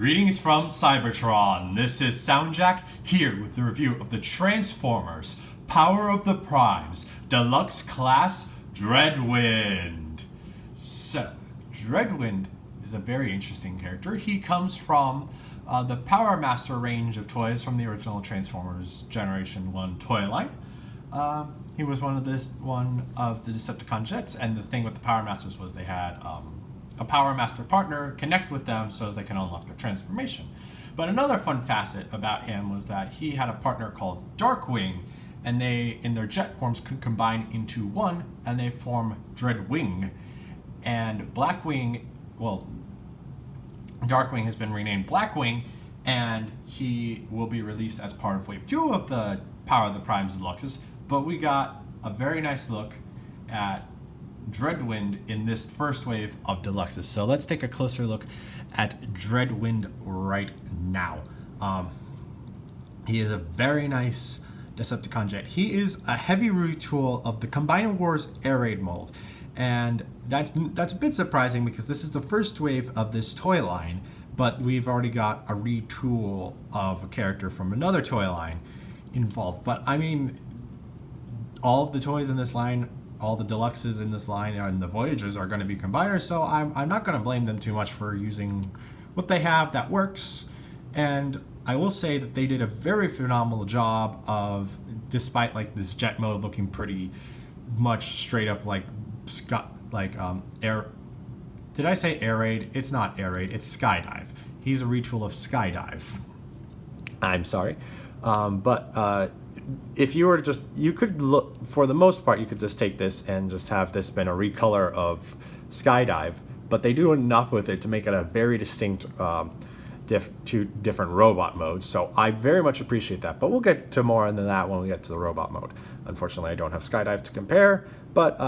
Greetings from Cybertron. This is SoundJack here with the review of the Transformers Power of the Primes Deluxe Class Dreadwind. So, Dreadwind is a very interesting character. He comes from the Power Master range of toys from the original Transformers Generation 1 toy line. He was one of the Decepticon jets, and the thing with the Power Masters was they had a Power Master partner connect with them so they can unlock their transformation. But another fun facet about him was that he had a partner called Darkwing, and they, in their jet forms, could combine into one, and they form Dreadwing. And Blackwing, well, Darkwing has been renamed Blackwing, and he will be released as part of Wave 2 of the Power of the Primes Deluxes. But we got a very nice look at Dreadwind in this first wave of Deluxes. So let's take a closer look at Dreadwind right now. He is a very nice Decepticon jet. He is a heavy retool of the Combined Wars air raid mold. And that's a bit surprising because this is the first wave of this toy line, but we've already got a retool of a character from another toy line involved. But I mean, all of the toys in this line, all the Deluxes in this line and the Voyagers are going to be combiners, so I'm not going to blame them too much for using what they have that works. And I will say that they did a very phenomenal job of, despite like this jet mode looking pretty much straight up like air. Did I say air raid? It's not air raid. It's skydive. He's a retool of skydive. I'm sorry, but if you were to you could look, for the most part, you could just take this and just have this been a recolor of skydive, but they do enough with it to make it a very distinct two different robot modes. So I very much appreciate that, but we'll get to more than that when we get to the robot mode. Unfortunately, I don't have skydive to compare, but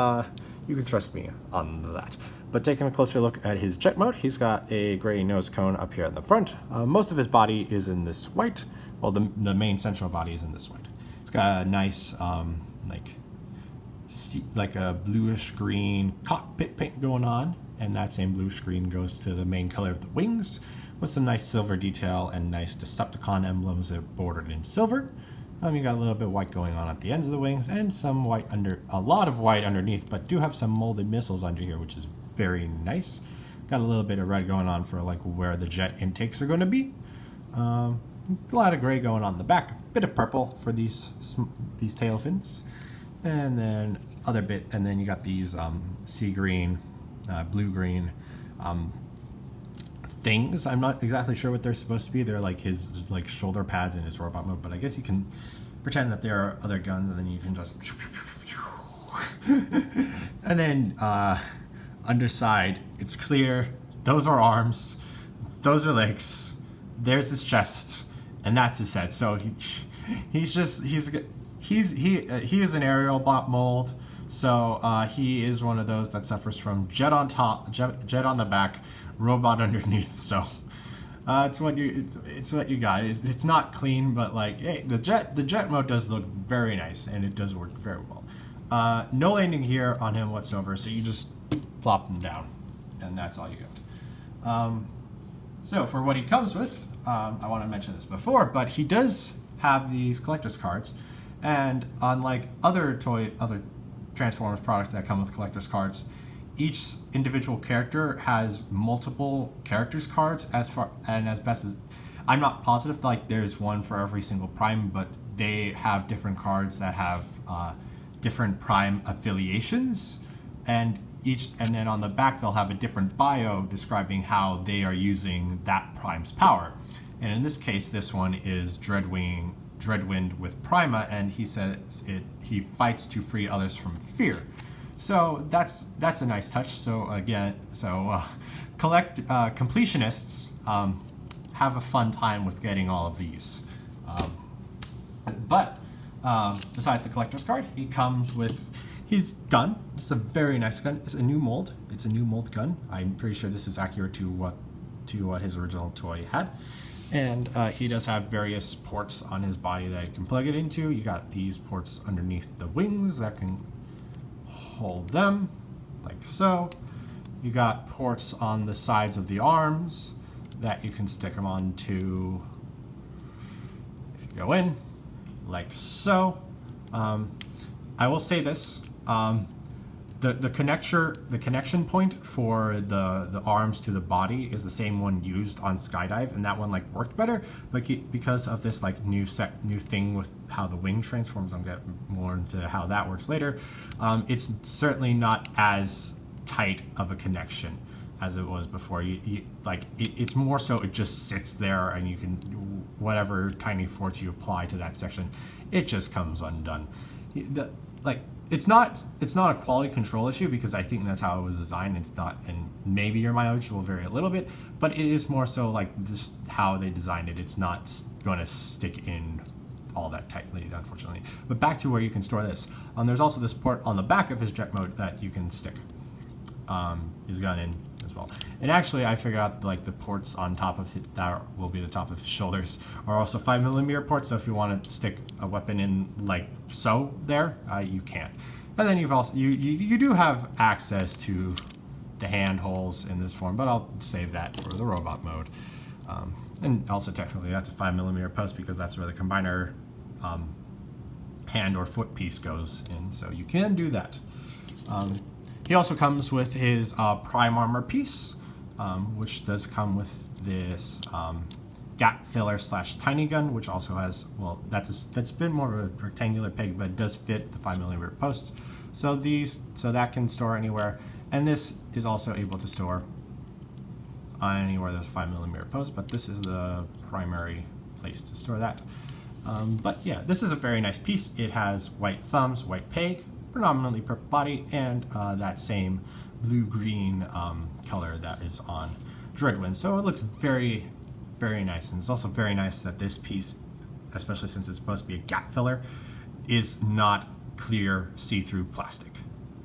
you can trust me on that. But taking a closer look at his jet mode, he's got a gray nose cone up here in the front. Most of his body is in this white. Well, the main central body is in this white. It's got a nice like a bluish green cockpit paint going on, and that same bluish green goes to the main color of the wings with some nice silver detail and nice Decepticon emblems that are bordered in silver. You got a little bit of white going on at the ends of the wings and some white a lot of white underneath, but do have some molded missiles under here, which is very nice. Got a little bit of red going on for like where the jet intakes are going to be. A lot of gray going on the back, a bit of purple for these tail fins, and then other bit, and then you got these sea green, blue green things. I'm not exactly sure what they're supposed to be. They're like his like shoulder pads in his robot mode, but I guess you can pretend that there are other guns, and then you can just and then underside, it's clear. Those are arms. Those are legs. There's his chest. And that's his head. So he is an aerial bot mold. So he is one of those that suffers from jet on top, jet on the back, robot underneath. So it's what you got. It's not clean, but like, hey, the jet mode does look very nice, and it does work very well. No landing here on him whatsoever. So you just plop him down, and that's all you got. So for what he comes with. I want to mention this before, but he does have these collector's cards, and unlike other Transformers products that come with collector's cards, each individual character has multiple characters cards. As best as I'm not positive, like there's one for every single Prime, but they have different cards that have different Prime affiliations, and then on the back they'll have a different bio describing how they are using that Prime's power. And in this case, this one is Dreadwind with Prima, and he says he fights to free others from fear. So that's a nice touch. So again, completionists have a fun time with getting all of these. But besides the collector's card, he comes with his gun. It's a very nice gun. It's a new mold. It's a new mold gun. I'm pretty sure this is accurate to what his original toy had. And he does have various ports on his body that you can plug it into. You got these ports underneath the wings that can hold them, like so. You got ports on the sides of the arms that you can stick them onto, if you go in, like so. I will say this, the connection point for the arms to the body is the same one used on Skydive, and that one like worked better, like because of this like new thing with how the wing transforms. I'll get more into how that works later. It's certainly not as tight of a connection as it was before. It's more so it just sits there, and you can, whatever tiny force you apply to that section, it just comes undone. It's not a quality control issue, because I think that's how it was designed. It's not, and maybe your mileage will vary a little bit, but it is more so like just how they designed it. It's not going to stick in all that tightly, unfortunately. But back to where you can store this. There's also this port on the back of his jet mode that you can stick his gun in as well. And actually, I figured out like the ports on top of it that will be the top of his shoulders are also 5mm ports. So if you want to stick a weapon in like so there, you can. And then you've also you do have access to the hand holes in this form, but I'll save that for the robot mode. And also technically that's a 5mm post, because that's where the combiner hand or foot piece goes in. So you can do that. He also comes with his prime armor piece, which does come with this gap filler / tiny gun, which also has, well, that's a bit more of a rectangular peg, but it does fit the 5mm posts. So that can store anywhere, and this is also able to store anywhere there's 5mm posts, but this is the primary place to store that. But yeah, this is a very nice piece. It has white thumbs, white peg, predominantly purple body, and that same blue-green color that is on Dreadwind. So it looks very, very nice. And it's also very nice that this piece, especially since it's supposed to be a gap filler, is not clear see-through plastic.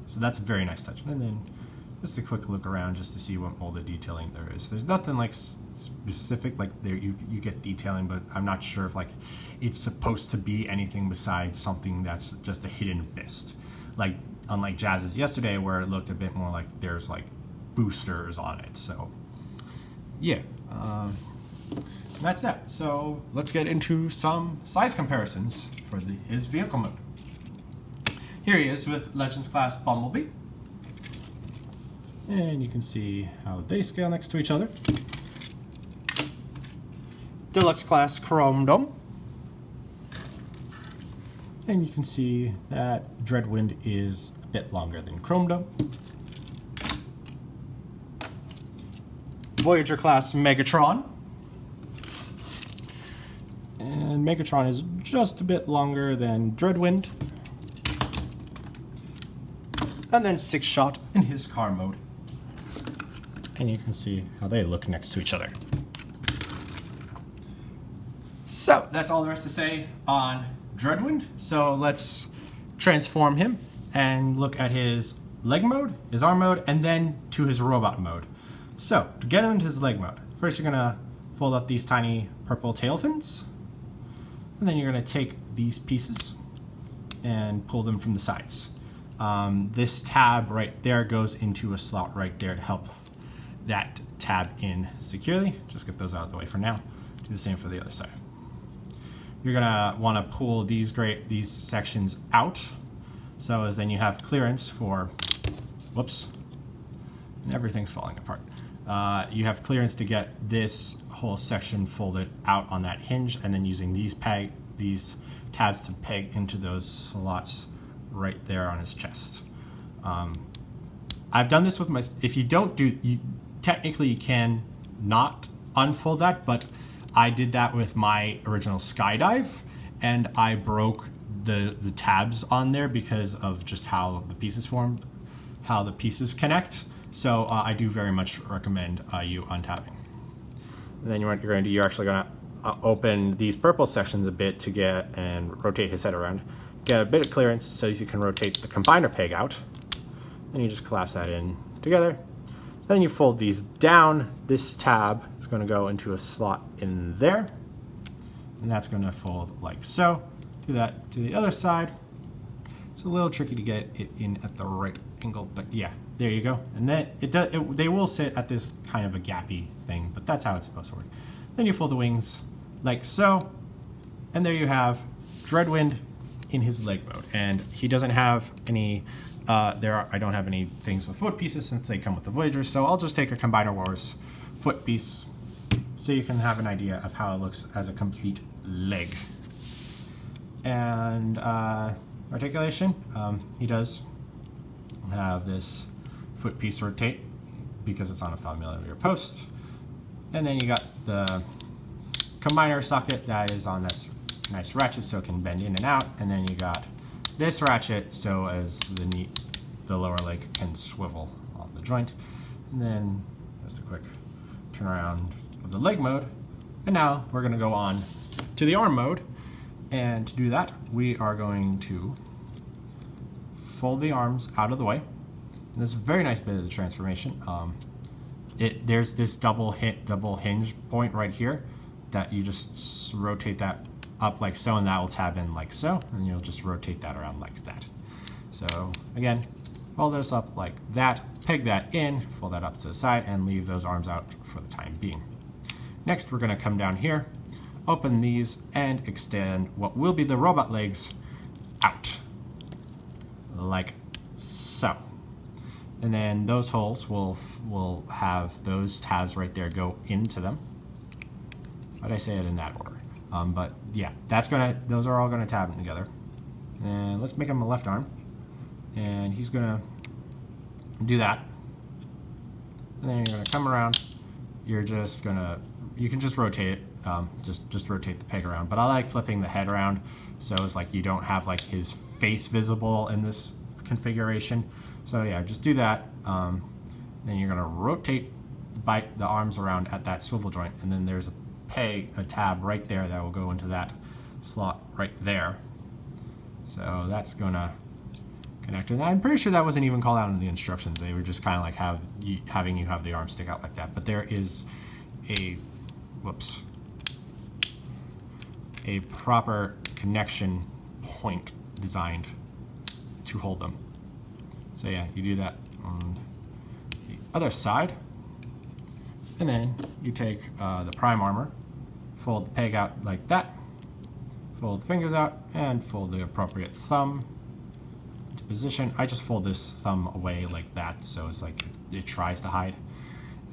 So that's a very nice touch. And then just a quick look around just to see what molded detailing there is. There's nothing like specific, like there you get detailing, but I'm not sure if like it's supposed to be anything besides something that's just a hidden fist. Like unlike Jazz's yesterday, where it looked a bit more like there's like boosters on it. So yeah, that's that. So let's get into some size comparisons for his vehicle mode. Here he is with Legends class Bumblebee, and you can see how they scale next to each other. Deluxe class Chrome Dome. And you can see that Dreadwind is a bit longer than Chrome Dome. Voyager class Megatron. And Megatron is just a bit longer than Dreadwind. And then Six Shot in his car mode. And you can see how they look next to each other. So that's all there is to say on Dreadwind. So let's transform him and look at his leg mode, his arm mode, and then to his robot mode. So to get him into his leg mode, first you're gonna fold up these tiny purple tail fins, and then you're gonna take these pieces and pull them from the sides. This tab right there goes into a slot right there to help that tab in securely. Just get those out of the way for now. Do the same for the other side. You're gonna want to pull these sections out, so as then you have clearance for, whoops, and everything's falling apart. You have clearance to get this whole section folded out on that hinge, and then using these tabs to peg into those slots right there on his chest. I've done this with my, if you don't do, technically you can not unfold that, but I did that with my original Skydive, and I broke the tabs on there because of just how the pieces form, how the pieces connect. So I do very much recommend you untabbing. And then what you're going to do, you're actually going to open these purple sections a bit to get and rotate his head around. Get a bit of clearance so you can rotate the combiner peg out. And you just collapse that in together. Then you fold these down. This tab is going to go into a slot in there. And that's going to fold like so. Do that to the other side. It's a little tricky to get it in at the right angle, but yeah, there you go. And then they will sit at this kind of a gappy thing, but that's how it's supposed to work. Then you fold the wings like so, and there you have Dreadwind in his leg mode. And he doesn't have any, I don't have any things with foot pieces since they come with the Voyagers, so I'll just take a Combiner Wars foot piece so you can have an idea of how it looks as a complete leg. And Articulation, he does have this foot piece rotate because it's on a familiar post. And then you got the Combiner socket that is on this nice ratchet so it can bend in and out. And then you got this ratchet so as the lower leg can swivel on the joint. And then just a quick turn around of the leg mode. And now we're going to go on to the arm mode. And to do that, we are going to fold the arms out of the way. And this is a very nice bit of the transformation. There's this double hinge point right here that you just rotate that up like so, and that will tab in like so, and you'll just rotate that around like that. So again, fold this up like that, peg that in, fold that up to the side, and leave those arms out for the time being. Next, we're going to come down here, open these, and extend what will be the robot legs out, like so. And then those holes will have those tabs right there go into them. Why'd I say it in that order? But yeah, those are all gonna tab in together. And let's make him a left arm. And he's gonna do that. And then you're gonna come around. You can just rotate it. Just rotate the peg around. But I like flipping the head around, so it's like you don't have like his face visible in this configuration. So yeah, just do that. Then you're gonna rotate, bite the arms around at that swivel joint, and then there's a tab right there that will go into that slot right there. So that's gonna connect to that. I'm pretty sure that wasn't even called out in the instructions. They were just kind of like having you have the arm stick out like that. But there is a proper connection point designed to hold them. So yeah, you do that on the other side. And then you take the prime armor, fold the peg out like that, fold the fingers out, and fold the appropriate thumb to position. I just fold this thumb away like that, so it's like it tries to hide.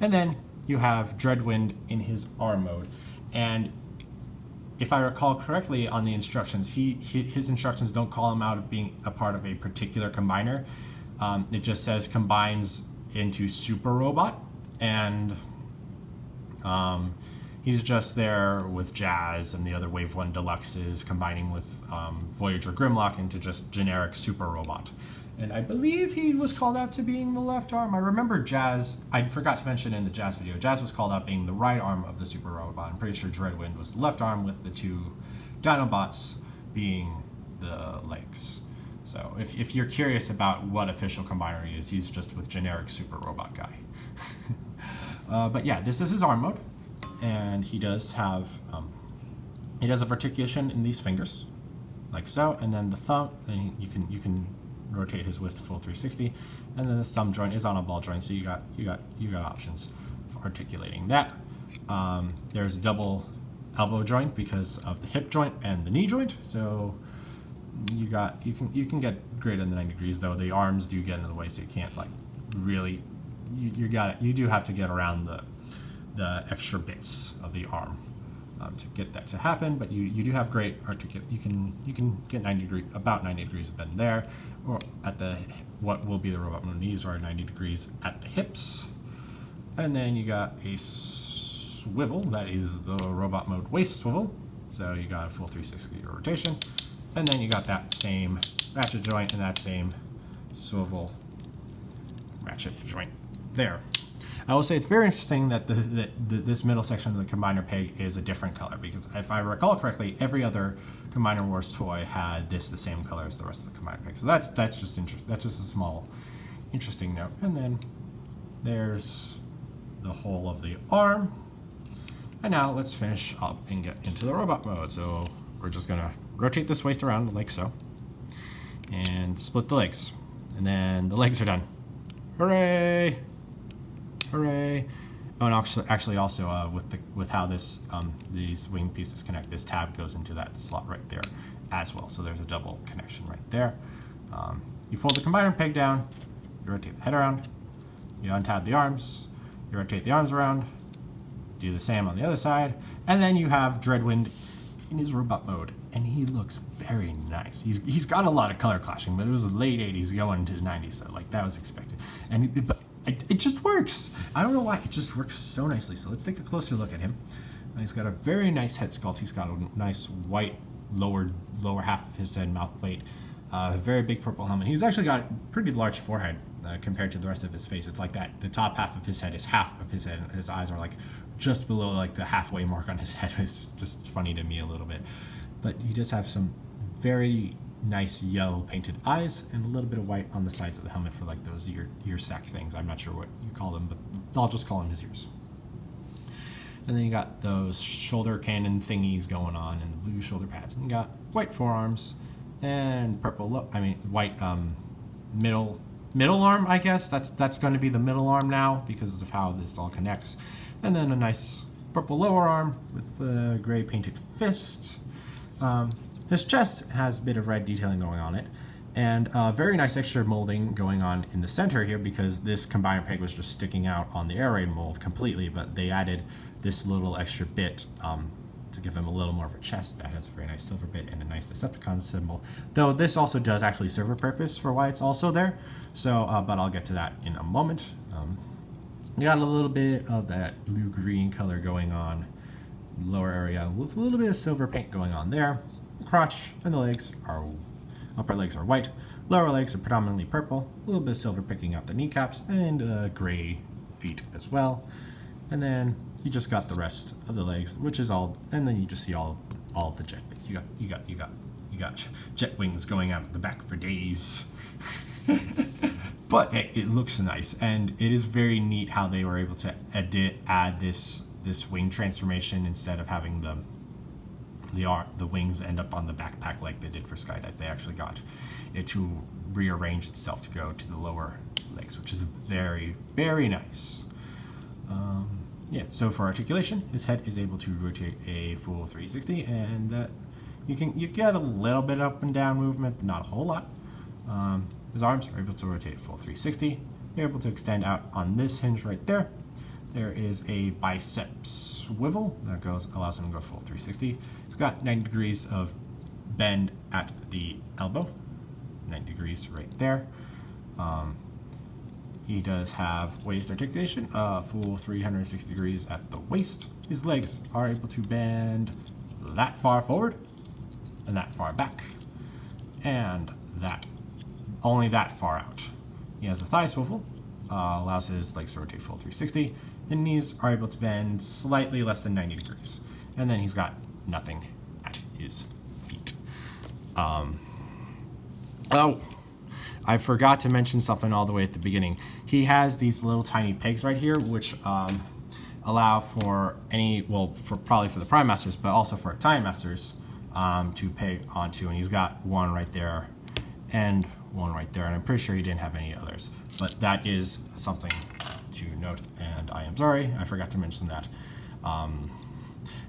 And then you have Dreadwind in his arm mode. And if I recall correctly on the instructions, his instructions don't call him out of being a part of a particular combiner. It just says combines into Super Robot, and he's just there with Jazz and the other Wave 1 Deluxes combining with Voyager Grimlock into just generic Super Robot. And I believe he was called out to being the left arm. I remember Jazz, I forgot to mention in the Jazz video, Jazz was called out being the right arm of the Super Robot. I'm pretty sure Dreadwind was the left arm with the two Dinobots being the legs. So if you're curious about what official combiner he is, he's just with generic Super Robot guy. But yeah, this is his arm mode, and he does have articulation in these fingers, like so, and then the thumb. Then you can rotate his wrist full 360, and then the thumb joint is on a ball joint, so you got options for articulating that. There's a double elbow joint because of the hip joint and the knee joint, so you can get greater than 90 degrees, though the arms do get in the way, so you can't like really. You do have to get around the extra bits of the arm to get that to happen, but you do have great you can get about 90 degrees of bend there, or at what will be the robot mode knees are 90 degrees at the hips. And then you got a swivel, that is the robot mode waist swivel, so you got a full 360 rotation. And then you got that same ratchet joint and that same swivel ratchet joint there. I will say it's very interesting that this middle section of the combiner peg is a different color, because if I recall correctly, every other Combiner Wars toy had the same color as the rest of the combiner peg. So that's just interesting. That's just a small interesting note. And then there's the whole of the arm. And now let's finish up and get into the robot mode. So we're just gonna rotate this waist around like so. and split the legs. And then the legs are done. Hooray! Hooray! Oh, and actually also with how this these wing pieces connect, this tab goes into that slot right there as well. So there's a double connection right there. You fold the combiner peg down, you rotate the head around, you untab the arms, you rotate the arms around, do the same on the other side, and then you have Dreadwind in his robot mode, and he looks very nice. He's got a lot of color clashing, but it was the late 80s going into the 90s, so like that was expected. And but it just works. I don't know why, it just works so nicely. So let's take a closer look at him. He's got a very nice head sculpt. He's got a nice white lower half of his head, mouth plate, a very big purple helmet. He's actually got a pretty large forehead compared to the rest of his face. It's like that. The top half of his head is half of his head, and his eyes are like just below like the halfway mark on his head. It's just funny to me a little bit. But he does have some very nice yellow painted eyes and a little bit of white on the sides of the helmet for like those ear sack things. I'm not sure what you call them, but I'll just call them his ears. And then you got those shoulder cannon thingies going on and the blue shoulder pads. And you got white forearms and white middle arm, I guess. That's going to be the middle arm now because of how this all connects. And then a nice purple lower arm with a gray painted fist. His chest has a bit of red detailing going on it, and very nice extra molding going on in the center here because this combiner peg was just sticking out on the air raid mold completely, but they added this little extra bit to give him a little more of a chest that has a very nice silver bit and a nice Decepticon symbol. Though this also does actually serve a purpose for why it's also there, so but I'll get to that in a moment. You got a little bit of that blue-green color going on in the lower area with a little bit of silver paint going on there. The crotch and the upper legs are white, lower legs are predominantly purple, a little bit of silver picking out the kneecaps, and gray feet as well. And then you just got the rest of the legs, which is all, and then you just see all of the jet bits. You got jet wings going out the back for days. But hey, it looks nice, and it is very neat how they were able to add this wing transformation instead of having the wings end up on the backpack like they did for Skydive. They actually got it to rearrange itself to go to the lower legs, which is very, very nice. Yeah, so for articulation, his head is able to rotate a full 360, and that you get a little bit up and down movement, but not a whole lot. His arms are able to rotate full 360. They're able to extend out on this hinge right there. There is a bicep swivel that allows him to go full 360. He's got 90 degrees of bend at the elbow, 90 degrees right there. He does have waist articulation, full 360 degrees at the waist. His legs are able to bend that far forward and that far back, and only that far out. He has a thigh swivel, allows his legs to rotate full 360, and knees are able to bend slightly less than 90 degrees. And then he's got nothing at his feet. Oh, I forgot to mention something all the way at the beginning. He has these little tiny pegs right here, which allow for probably for the Prime Masters, but also for Time Masters to peg onto. And he's got one right there and one right there, and I'm pretty sure he didn't have any others. But that is something to note, and I am sorry, I forgot to mention that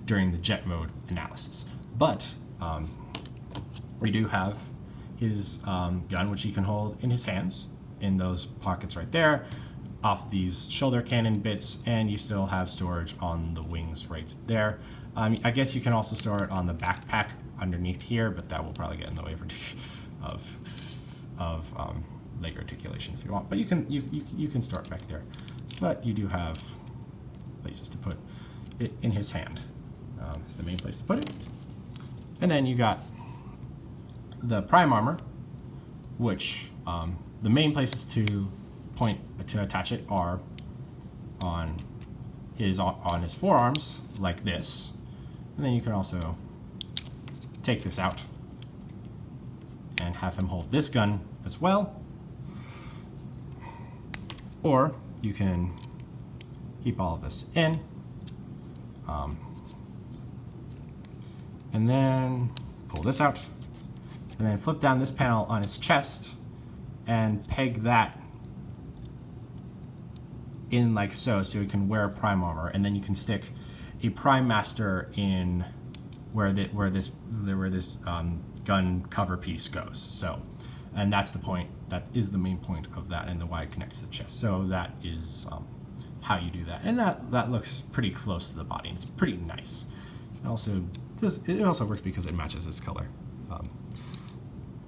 during the jet mode analysis. But we do have his gun, which he can hold in his hands, in those pockets right there, off these shoulder cannon bits, and you still have storage on the wings right there. I guess you can also store it on the backpack underneath here, but that will probably get in the way of leg articulation if you want. But you can store it back there. But you do have places to put it in his hand. It's the main place to put it. And then you got the Prime armor, which the main places to attach it are on his forearms, like this. And then you can also take this out and have him hold this gun as well. Or you can keep all of this in. And then pull this out and then flip down this panel on his chest and peg that in like so he can wear prime armor, and then you can stick a prime master in where this gun cover piece goes. So, and that's the point. That is the main point of that, and the why it connects to the chest. So that is how you do that, and that looks pretty close to the body, and it's pretty nice. It also works because it matches his color.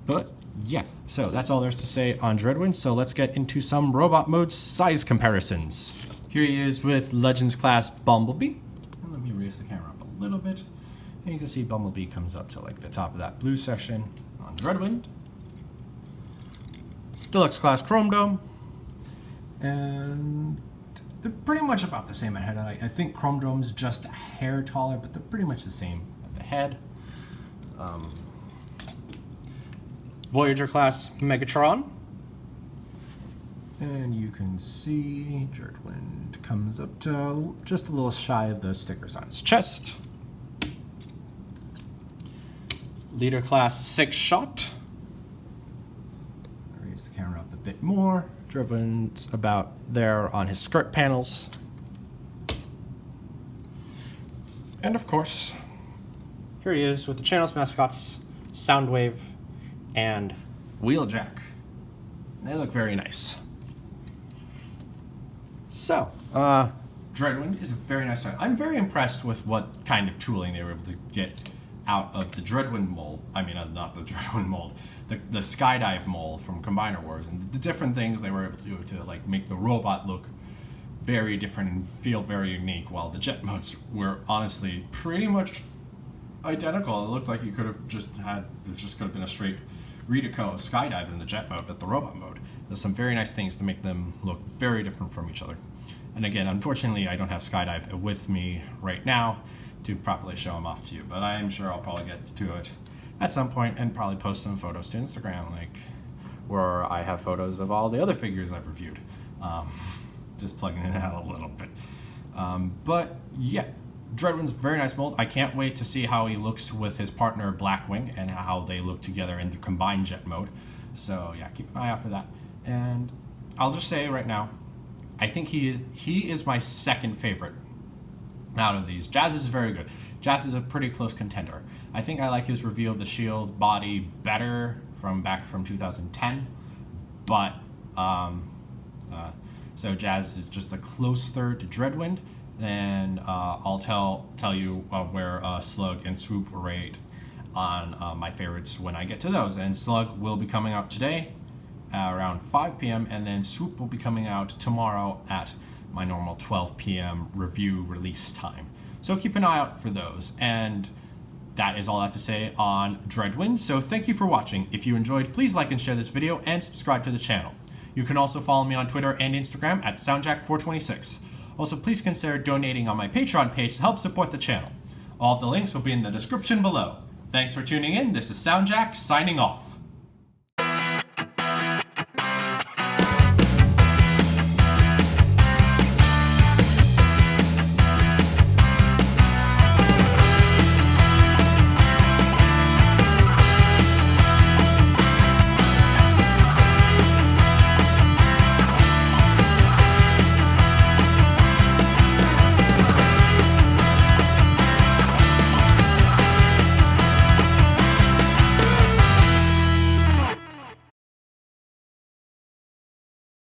But yeah, so that's all there's to say on Dreadwind. So let's get into some robot mode size comparisons. Here he is with Legends class Bumblebee. And let me raise the camera up a little bit. And you can see Bumblebee comes up to like the top of that blue section on Dreadwind. Deluxe class Chrome Dome. And they're pretty much about the same at head. I think Chrome Dome's just a hair taller, but they're pretty much the same at the head. Voyager class Megatron. And you can see Dreadwind comes up to just a little shy of the stickers on his chest. Leader class 6-shot. Raise the camera up a bit more. Dreadwind's about there on his skirt panels. And of course, here he is with the channel's mascots, Soundwave and Wheeljack. They look very nice. So, Dreadwind is a very nice toy. I'm very impressed with what kind of tooling they were able to get out of the Dreadwind mold. I mean, not the Dreadwind mold, the Skydive mold from Combiner Wars, and the different things they were able to do to like make the robot look very different and feel very unique, while the jet modes were honestly pretty much identical. It looked like you could have just could have been a straight Redico of Skydive in the jet mode, but the robot mode. There's some very nice things to make them look very different from each other. And again, unfortunately, I don't have Skydive with me right now to properly show them off to you, but I am sure I'll probably get to it at some point and probably post some photos to Instagram, like where I have photos of all the other figures I've reviewed. Just plugging it out a little bit. But yeah, Dreadwind's a very nice mold. I can't wait to see how he looks with his partner Blackwing and how they look together in the combined jet mode. So yeah, keep an eye out for that. And I'll just say right now, I think he is my second favorite out of these. Jazz is very good. Jazz is a pretty close contender. I think I like his reveal of the shield body better back from 2010, but so Jazz is just a close third to Dreadwind. Then I'll tell you where Slug and Swoop rate on my favorites when I get to those. And Slug will be coming out today around 5 p.m. and then Swoop will be coming out tomorrow at my normal 12 p.m. review release time. So keep an eye out for those. And that is all I have to say on Dreadwind. So thank you for watching. If you enjoyed, please like and share this video and subscribe to the channel. You can also follow me on Twitter and Instagram at SoundJack426. Also, please consider donating on my Patreon page to help support the channel. All of the links will be in the description below. Thanks for tuning in. This is SoundJack signing off.